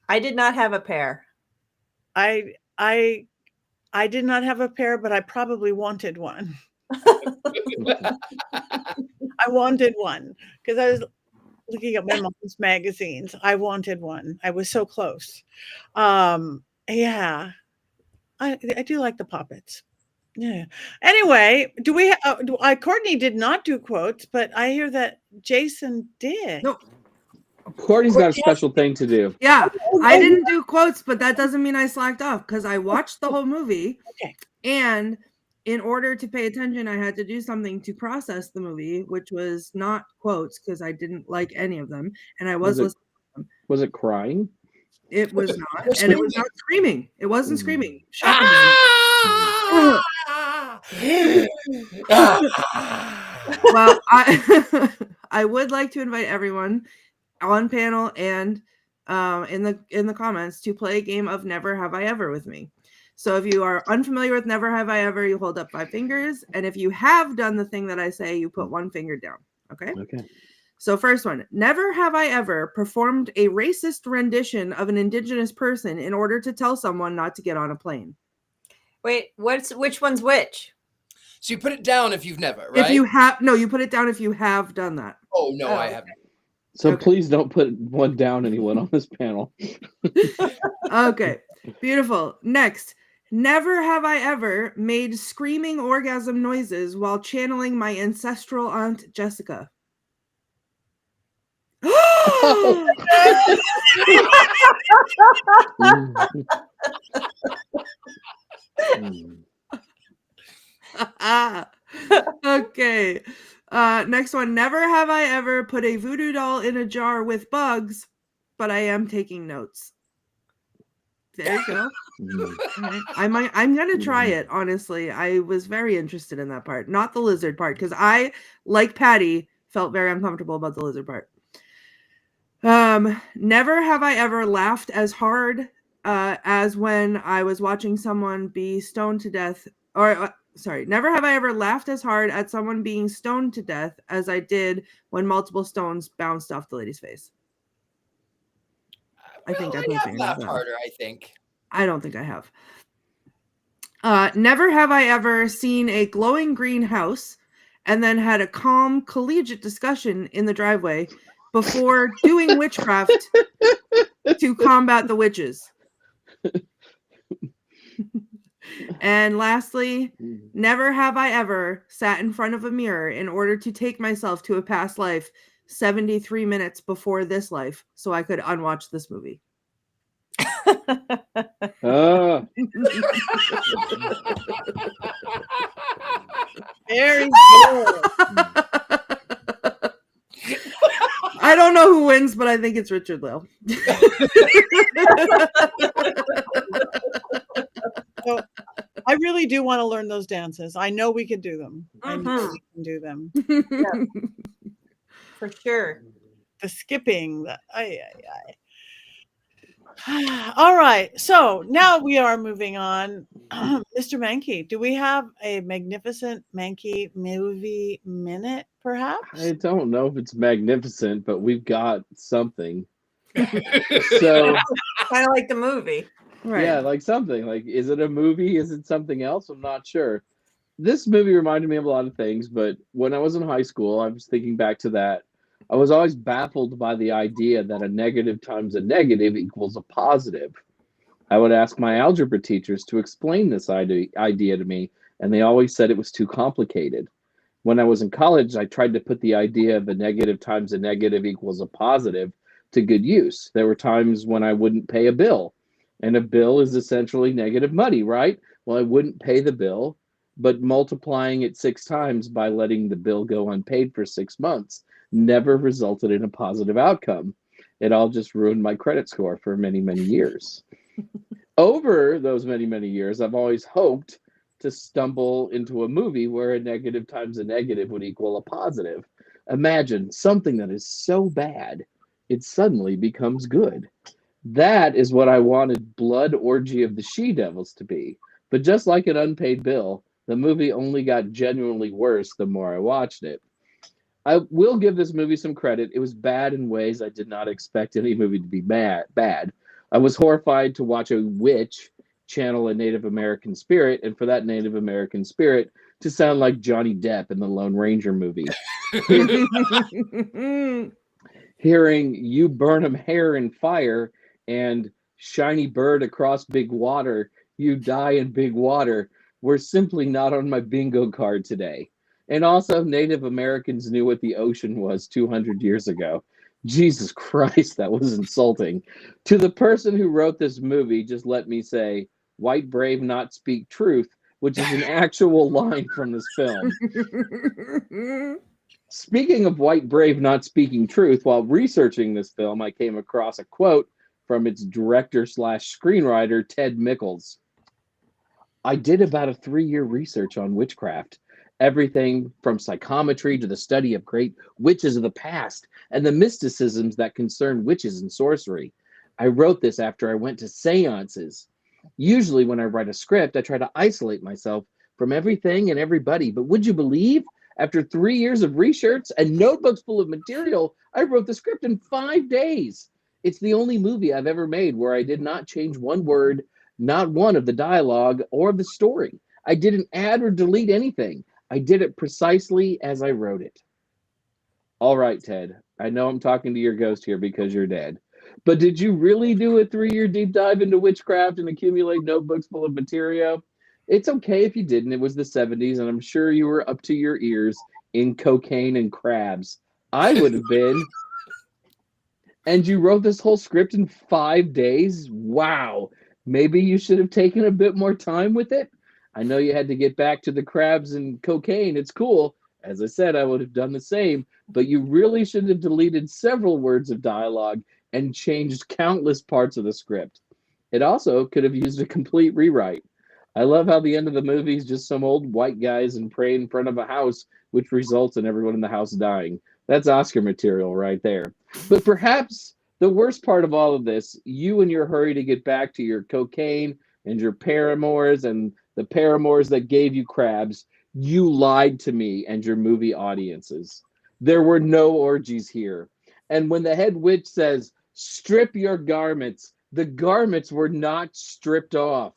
I did not have a pair. I did not have a pair, but I probably wanted one. I wanted one because I was looking at my mom's magazines. I wanted one. I was so close. Yeah, I do like the poppets. Yeah. Anyway, Courtney did not do quotes, but I hear that Jason did. No. Courtney's got a special thing to do. Yeah, I didn't do quotes, but that doesn't mean I slacked off because I watched the whole movie. Okay. And in order to pay attention, I had to do something to process the movie, which was not quotes because I didn't like any of them. And I was listening to them. Was it crying? It was not. And it was not screaming. It wasn't screaming. Well, I would like to invite everyone on panel and in the comments to play a game of Never Have I Ever with me. So if you are unfamiliar with Never Have I Ever, you hold up 5 fingers. And if you have done the thing that I say, you put 1 finger down. Okay? Okay. So first one, never have I ever performed a racist rendition of an indigenous person in order to tell someone not to get on a plane. Wait, which one's which? So you put it down if you've never, right? If you put it down if you have done that. Oh, no, I haven't. So please don't put one down, anyone on this panel. Okay, beautiful. Next, never have I ever made screaming orgasm noises while channeling my ancestral aunt Jessica. Okay. Next one. Never have I ever put a voodoo doll in a jar with bugs, but I am taking notes. There you go. Right. I'm gonna try it, honestly. I was very interested in that part, not the lizard part, because I, like Patti, felt very uncomfortable about the lizard part. Never have I ever laughed as hard as when I was watching someone be stoned to death never have I ever laughed as hard at someone being stoned to death as I did when multiple stones bounced off the lady's face. I think I put have laughed harder, I think. I don't think I have. Never have I ever seen a glowing green house and then had a calm collegiate discussion in the driveway before doing witchcraft to combat the witches. And lastly, never have I ever sat in front of a mirror in order to take myself to a past life 73 minutes before this life so I could unwatch this movie. Very good. I don't know who wins, but I think it's Richard-Lael. So, I really do want to learn those dances. I know we can do them. I know we can do them. Yeah. For sure. The skipping. All right. So now we are moving on. Mr. Mankey, do we have a magnificent Mankey movie minute, perhaps? I don't know if it's magnificent, but we've got something. So Kind of like the movie. Right. yeah, like something. Like, is it a movie? Is it something else? I'm not sure. This movie reminded me of a lot of things, but when I was in high school, I was thinking back to that. I was always baffled by the idea that a negative times a negative equals a positive. I would ask my algebra teachers to explain this idea to me, and they always said it was too complicated. When I was in college, I tried to put the idea of a negative times a negative equals a positive to good use. There were times when I wouldn't pay a bill, and a bill is essentially negative money, right? Well, I wouldn't pay the bill, but multiplying it 6 times by letting the bill go unpaid for 6 months never resulted in a positive outcome. It all just ruined my credit score for many, many years. Over those many, many years, I've always hoped to stumble into a movie where a negative times a negative would equal a positive. Imagine something that is so bad, it suddenly becomes good. That is what I wanted Blood Orgy of the She-Devils to be. But just like an unpaid bill, the movie only got genuinely worse the more I watched it. I will give this movie some credit. It was bad in ways I did not expect any movie to be bad. I was horrified to watch a witch channel a Native American spirit, and for that Native American spirit to sound like Johnny Depp in the Lone Ranger movie. Hearing "You burn 'em hair in fire" and "Shiny bird across big water, you die in big water" were simply not on my bingo card today. And also, Native Americans knew what the ocean was 200 years ago. Jesus Christ, that was insulting. To the person who wrote this movie, just let me say, "White brave not speak truth," which is an actual line from this film. Speaking of white brave not speaking truth, while researching this film, I came across a quote from its director/screenwriter, Ted Mickles. "I did about a 3-year research on witchcraft. Everything from psychometry to the study of great witches of the past and the mysticisms that concern witches and sorcery. I wrote this after I went to seances. Usually when I write a script, I try to isolate myself from everything and everybody. But would you believe, after 3 years of research and notebooks full of material, I wrote the script in 5 days. It's the only movie I've ever made where I did not change one word, not one of the dialogue or the story. I didn't add or delete anything. I did it precisely as I wrote it." All right, Ted, I know I'm talking to your ghost here because you're dead. But did you really do a 3-year deep dive into witchcraft and accumulate notebooks full of material? It's okay if you didn't. It was the 70s, and I'm sure you were up to your ears in cocaine and crabs. I would have been. And you wrote this whole script in 5 days? Wow. Maybe you should have taken a bit more time with it. I know you had to get back to the crabs and cocaine. It's cool. As I said, I would have done the same. But you really should have deleted several words of dialogue and changed countless parts of the script. It also could have used a complete rewrite. I love how the end of the movie is just some old white guys and pray in front of a house, which results in everyone in the house dying. That's Oscar material right there. But perhaps the worst part of all of this, you in your hurry to get back to your cocaine and your paramours and the paramours that gave you crabs, you lied to me and your movie audiences. There were no orgies here. And when the head witch says, strip your garments, the garments were not stripped off.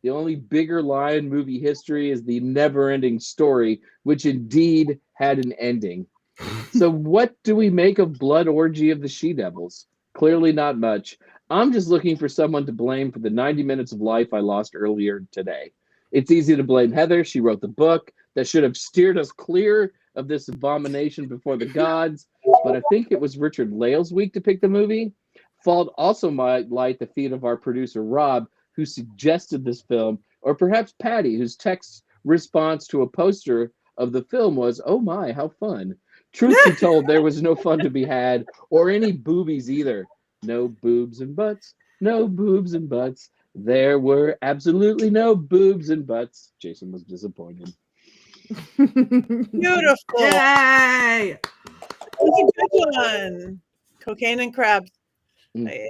The only bigger lie in movie history is the never-ending story, which indeed had an ending. So what do we make of Blood Orgy of the She-Devils? Clearly not much. I'm just looking for someone to blame for the 90 minutes of life I lost earlier today. It's easy to blame Heather. She wrote the book that should have steered us clear of this abomination before the gods. But I think it was Richard-Lael's week to pick the movie. Fault also might lie at the feet of our producer, Rob, who suggested this film, or perhaps Patti, whose text response to a poster of the film was, oh my, how fun. Truth be told, there was no fun to be had, or any boobies either. No boobs and butts, no boobs and butts. There were absolutely no boobs and butts. Jason was disappointed. Beautiful. Yay! That was a good one. Cocaine and crabs. Mm.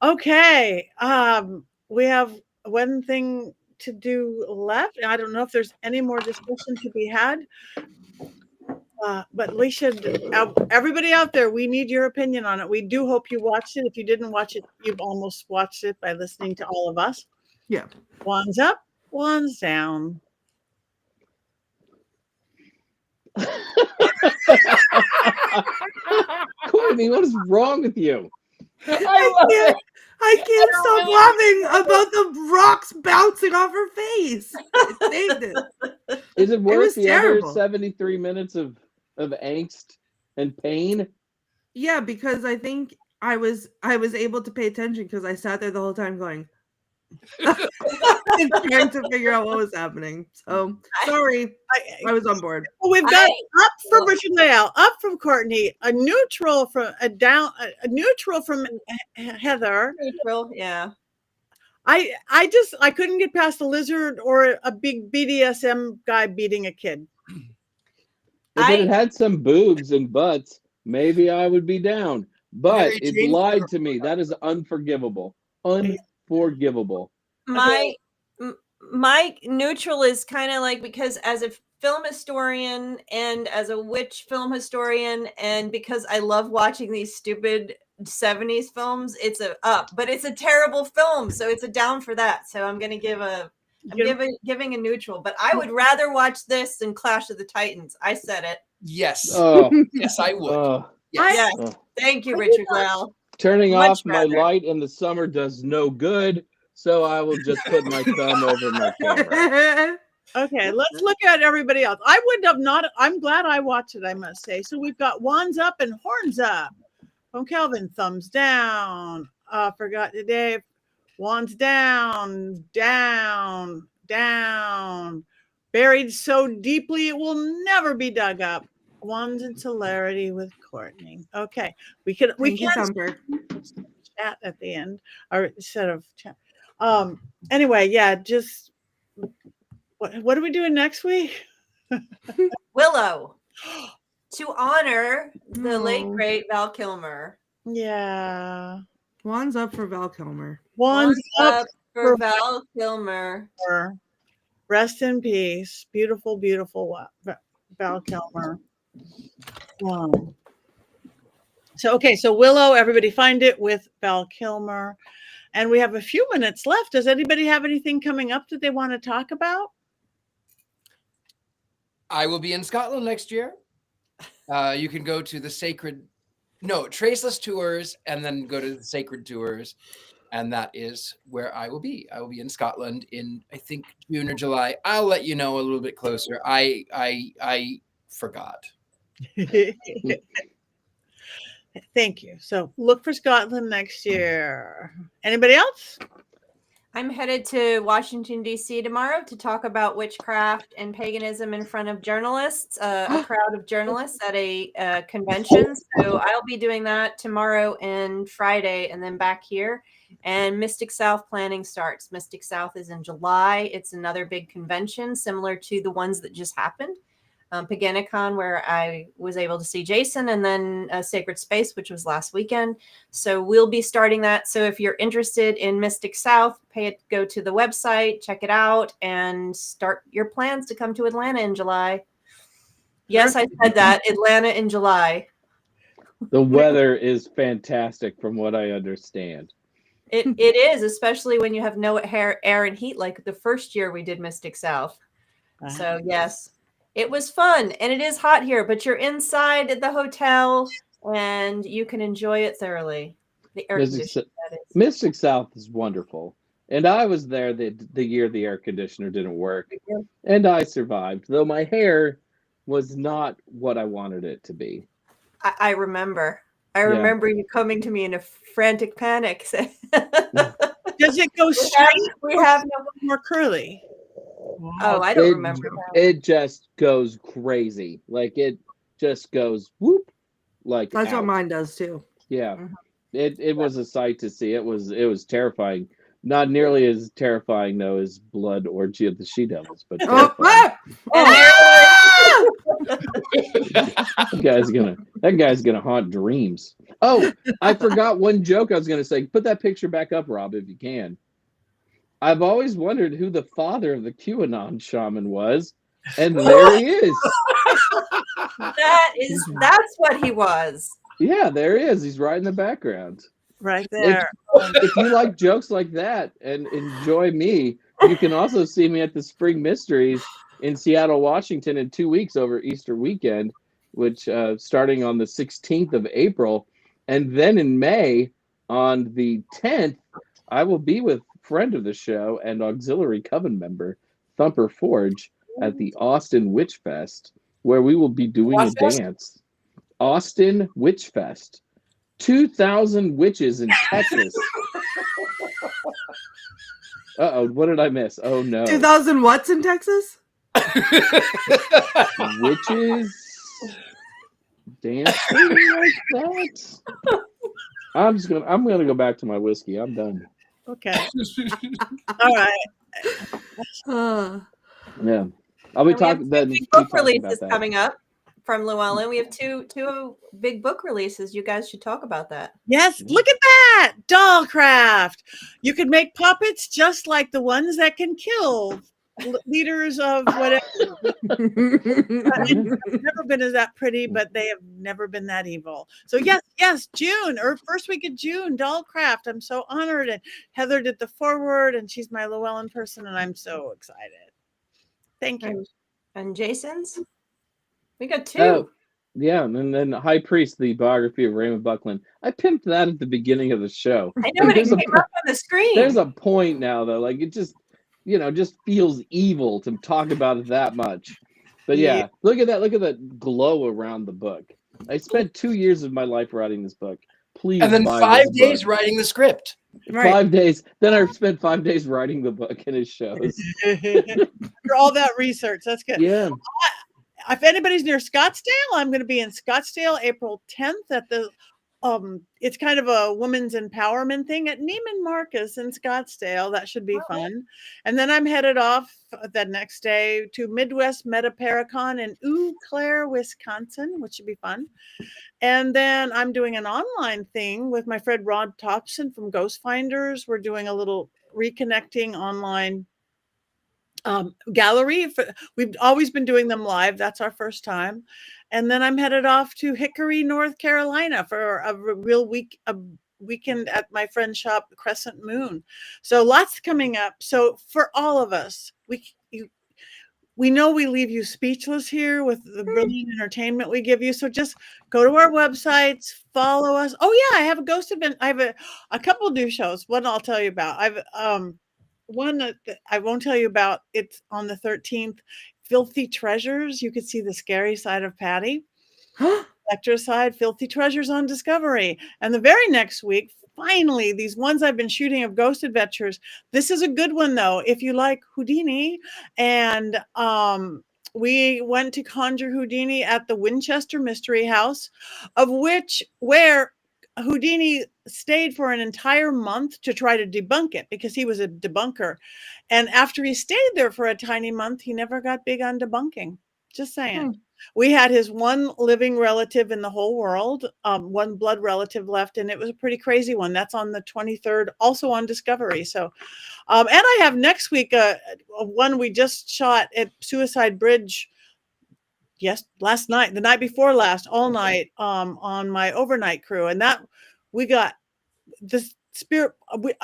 Okay. We have one thing to do left. I don't know if there's any more discussion to be had. But we should, everybody out there, we need your opinion on it. We do hope you watched it. If you didn't watch it, you've almost watched it by listening to all of us. Yeah. One's up, one's down. Courtney, what is wrong with you? I can't stop laughing about the rocks bouncing off her face. It saved it. Is it worth was the terrible. other 73 minutes of angst and pain? Yeah, because I think I was able to pay attention because I sat there the whole time going and trying to figure out what was happening. So sorry, I was on board. Well, we've got up from Richard-Lael, up from Courtney, a neutral from a down, a neutral from Heather. Neutral, yeah. I couldn't get past a lizard or a big BDSM guy beating a kid. If it had some boobs and butts, maybe I would be down. But it lied to me. That is unforgivable. Unforgivable. My neutral is kind of like, because as a film historian and as a witch film historian, and because I love watching these stupid 70s films, it's a up, but it's a terrible film, so it's a down for that. So I'm giving a neutral, but I would rather watch this than Clash of the Titans. I said it. Yes. Oh, Yes, I would. Yes. Oh. Thank you, Richard-Lael. Turning Much off my better. light in the summer does no good, so I will just put my thumb over my camera. Okay, let's look at everybody else. I would have not. I'm glad I watched it, I must say. So we've got wands up and horns up. From Kelvin, thumbs down. Forgot today. Wands down, down, down. Buried so deeply it will never be dug up. Wands in celerity with Courtney. Okay, we can chat at the end, or instead of chat. Anyway, yeah, just what are we doing next week? Willow, to honor the late great Val Kilmer. Yeah. Wands up for Val Kilmer. Wands up for Val Kilmer. Rest in peace. Beautiful, beautiful Val Kilmer. So Willow, everybody find it with Val Kilmer. And we have a few minutes left. Does anybody have anything coming up that they want to talk about? I will be in Scotland next year. You can go to the Traceless Tours and then go to the Sacred Tours. And that is where I will be. I will be in Scotland in, I think, June or July. I'll let you know a little bit closer. I forgot. Thank you. So look for Scotland next year. Anybody else? I'm headed to Washington, D.C. tomorrow to talk about witchcraft and paganism in front of journalists, a crowd of journalists at a convention. So I'll be doing that tomorrow and Friday, and then back here. And Mystic South planning starts. Mystic South is in July. It's another big convention similar to the ones that just happened. Paganicon, where I was able to see Jason, and then Sacred Space, which was last weekend. So we'll be starting that. So if you're interested in Mystic South, go to the website, check it out, and start your plans to come to Atlanta in July. Yes, I said that. Atlanta in July. The weather is fantastic from what I understand. It is, especially when you have no air and heat like the first year we did Mystic South. So yes, it was fun, and it is hot here, but you're inside at the hotel and you can enjoy it thoroughly. The air conditioning, that is. Mystic South is wonderful. And I was there the year the air conditioner didn't work, and I survived, though my hair was not what I wanted it to be. I remember. I remember you coming to me in a frantic panic. Does it go straight? We have no more curly. Oh, I don't remember that. It just goes crazy. Like it just goes whoop. Like that's what mine does too. Yeah. It was a sight to see. It was terrifying. Not nearly as terrifying though as Blood Orgy of the She Devils, but that guy's gonna haunt dreams. Oh, I forgot one joke I was gonna say. Put that picture back up, Rob, if you can. I've always wondered who the father of the QAnon shaman was, and there he is. That's what he was. Yeah, there he is. He's right in the background. Right there. If you like jokes like that and enjoy me, you can also see me at the Spring Mysteries in Seattle, Washington in 2 weeks over Easter weekend, which starting on the 16th of April. And then in May, on the 10th, I will be with friend of the show and auxiliary coven member, Thumper Forge, at the Austin Witch Fest, where we will be doing a dance. Austin Witch Fest. 2,000 witches in Texas. Uh-oh, what did I miss? Oh, no. 2,000 what's in Texas? Witches dancing like that? I'm gonna go back to my whiskey. I'm done. Okay. All right. Yeah. I'll be talking then. Big book releases coming up from Llewellyn. We have two big book releases. You guys should talk about that. Yes, look at that Dollcraft. You could make puppets just like the ones that can kill leaders of whatever. I've never been as that pretty, but they have never been that evil. So yes, June or first week of June, Dollcraft. I'm so honored, and Heather did the foreword, and she's my Llewellyn person, and I'm so excited. Thank you. And Jason's. We got two. Oh, yeah, and then High Priest, the biography of Raymond Buckland. I pimped that at the beginning of the show. I know, it came up on the screen. There's a point now, though. Like, it just, just feels evil to talk about it that much. But yeah, look at that. Look at that glow around the book. I spent 2 years of my life writing this book. Please. And then 5 days writing the script. Right. 5 days. Then I spent 5 days writing the book and it shows. For all that research. That's good. Yeah. If anybody's near Scottsdale, I'm going to be in Scottsdale April 10th at the it's kind of a women's empowerment thing at Neiman Marcus in Scottsdale. That should be fun. And then I'm headed off the next day to Midwest Metaparacon in Eau Claire, Wisconsin, which should be fun. And then I'm doing an online thing with my friend Rod Thompson from Ghost Finders. We're doing a little reconnecting online gallery. We've always been doing them live. That's our first time. And then I'm headed off to Hickory, North Carolina for a weekend at my friend's shop, Crescent Moon. So lots coming up. So for all of us, we know we leave you speechless here with the brilliant entertainment we give you. So just go to our websites, follow us. Oh yeah, I have a ghost event. I have a couple new shows. One I'll tell you about. I've one that I won't tell you about. It's on the 13th. Filthy Treasures. You could see the scary side of Patti. Electra side, Filthy Treasures on Discovery. And the very next week, finally, these ones I've been shooting of Ghost Adventures. This is a good one, though, if you like Houdini. And we went to conjure Houdini at the Winchester Mystery House, where Houdini stayed for an entire month to try to debunk it because he was a debunker. And after he stayed there for a tiny month, he never got big on debunking. Just saying. We had his one living relative in the whole world, one blood relative left, and it was a pretty crazy one. That's on the 23rd, also on Discovery. So, and I have next week a one we just shot at Suicide Bridge. Yes, last night, the night before last, all night, on my overnight crew, and that we got the spirit.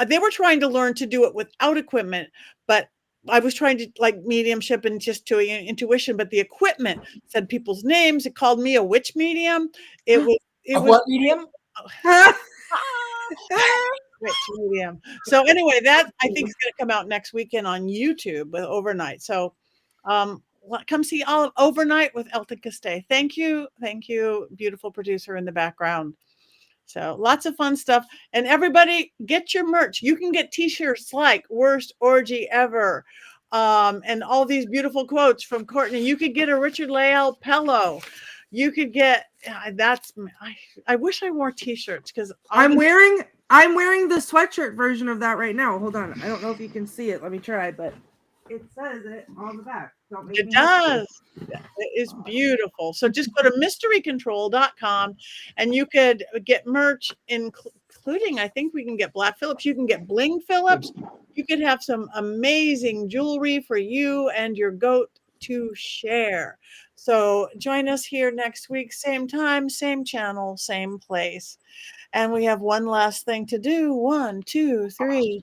They were trying to learn to do it without equipment, but I was trying to like mediumship and just to intuition, but the equipment said people's names. It called me a witch medium. It was What medium? Witch medium. So anyway, that I think is going to come out next weekend on YouTube with overnight. So come see all of Overnight with Elton Castay. Thank you, beautiful producer in the background. So lots of fun stuff. And everybody get your merch. You can get t-shirts like Worst Orgy Ever. And all these beautiful quotes from Courtney. You could get a Richard-Lael pillow. You could get I wish I wore t-shirts because I'm wearing the sweatshirt version of that right now. Hold on. I don't know if you can see it. Let me try, but it says it on the back. It does. It is beautiful. So just go to mysterycontrol.com and you could get merch, including, I think we can get Black Phillips. You can get Bling Phillips. You could have some amazing jewelry for you and your goat to share. So join us here next week, same time, same channel, same place. And we have one last thing to do. 1, 2, 3.